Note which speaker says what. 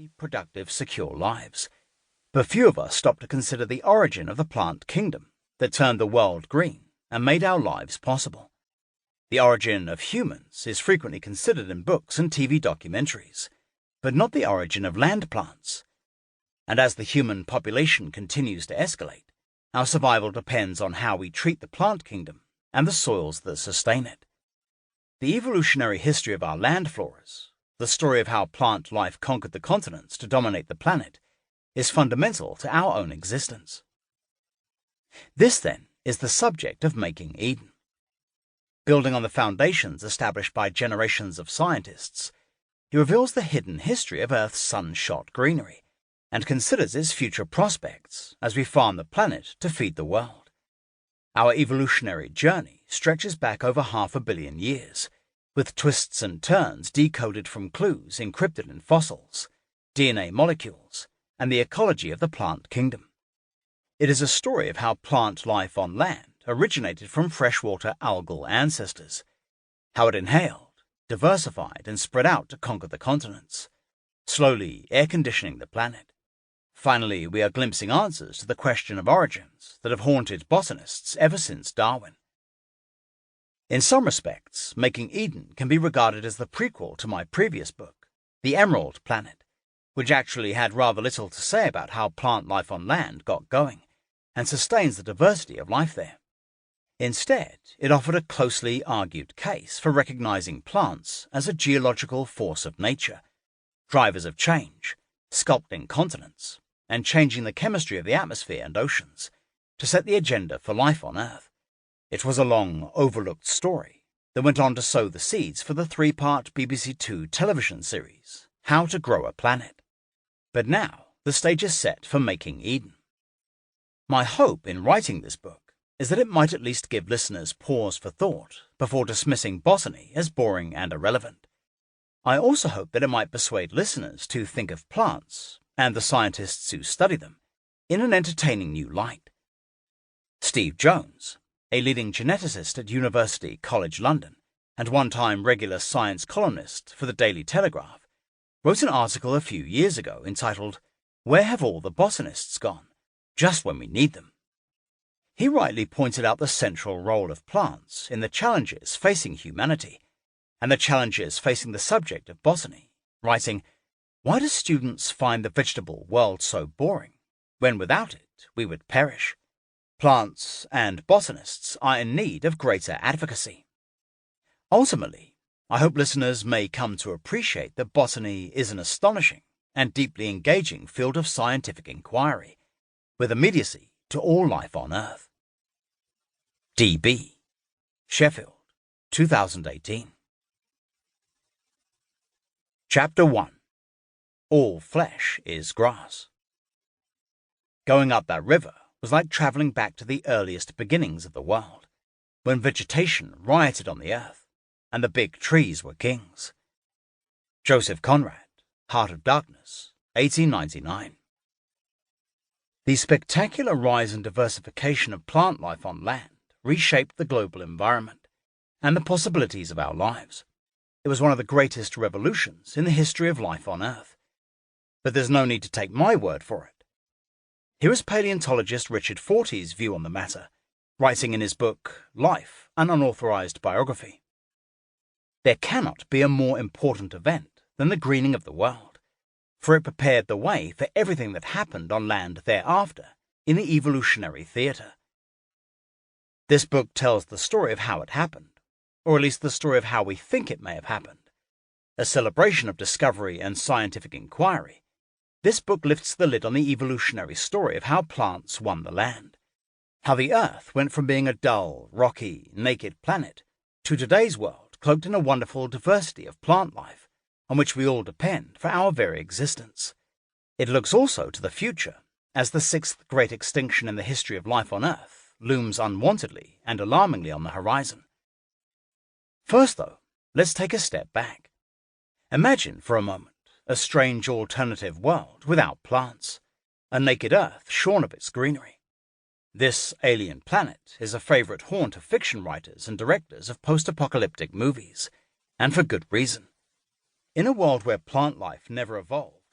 Speaker 1: happy, productive, secure lives. But few of us stop to consider the origin of the plant kingdom that turned the world green and made our lives possible. The origin of humans is frequently considered in books and TV documentaries, but not the origin of land plants. And as the human population continues to escalate, our survival depends on how we treat the plant kingdom and the soils that sustain it. The evolutionary history of our land floras, the story of how plant life conquered the continents to dominate the planet, is fundamental to our own existence. This, then, is the subject of Making Eden. Building on the foundations established by generations of scientists, he reveals the hidden history of Earth's sun-shot greenery and considers its future prospects as we farm the planet to feed the world. Our evolutionary journey stretches back over 500 million years, with twists and turns decoded from clues encrypted in fossils, DNA molecules, and the ecology of the plant kingdom. It is a story of how plant life on land originated from freshwater algal ancestors, how it inhaled, diversified, and spread out to conquer the continents, slowly air-conditioning the planet. Finally, we are glimpsing answers to the question of origins that have haunted botanists ever since Darwin. In some respects, Making Eden can be regarded as the prequel to my previous book, The Emerald Planet, which actually had rather little to say about how plant life on land got going and sustains the diversity of life there. Instead, it offered a closely argued case for recognizing plants as a geological force of nature, drivers of change, sculpting continents, and changing the chemistry of the atmosphere and oceans to set the agenda for life on Earth. It was a long, overlooked story that went on to sow the seeds for the 3-part BBC Two television series, How to Grow a Planet. But now, the stage is set for Making Eden. My hope in writing this book is that it might at least give listeners pause for thought before dismissing botany as boring and irrelevant. I also hope that it might persuade listeners to think of plants, and the scientists who study them, in an entertaining new light. Steve Jones, a leading geneticist at University College London and one-time regular science columnist for the Daily Telegraph, wrote an article a few years ago entitled, "Where Have All the Botanists Gone? Just When We Need Them." He rightly pointed out the central role of plants in the challenges facing humanity and the challenges facing the subject of botany, writing, "Why do students find the vegetable world so boring, when without it we would perish? Plants and botanists are in need of greater advocacy." Ultimately, I hope listeners may come to appreciate that botany is an astonishing and deeply engaging field of scientific inquiry, with immediacy to all life on Earth. D.B. Sheffield, 2018. Chapter 1. All Flesh is Grass. Going up that river was like traveling back to the earliest beginnings of the world, when vegetation rioted on the earth, and the big trees were kings. Joseph Conrad, Heart of Darkness, 1899. The spectacular rise and diversification of plant life on land reshaped the global environment and the possibilities of our lives. It was one of the greatest revolutions in the history of life on Earth. But there's no need to take my word for it. Here is paleontologist Richard Fortey's view on the matter, writing in his book, Life, an Unauthorized Biography. There cannot be a more important event than the greening of the world, for it prepared the way for everything that happened on land thereafter in the evolutionary theatre. This book tells the story of how it happened, or at least the story of how we think it may have happened. A celebration of discovery and scientific inquiry, this book lifts the lid on the evolutionary story of how plants won the land, how the Earth went from being a dull, rocky, naked planet to today's world cloaked in a wonderful diversity of plant life on which we all depend for our very existence. It looks also to the future, as the 6th great extinction in the history of life on Earth looms unwantedly and alarmingly on the horizon. First, though, let's take a step back. Imagine for a moment a strange alternative world without plants, a naked Earth shorn of its greenery. This alien planet is a favorite haunt of fiction writers and directors of post-apocalyptic movies, and for good reason. In a world where plant life never evolved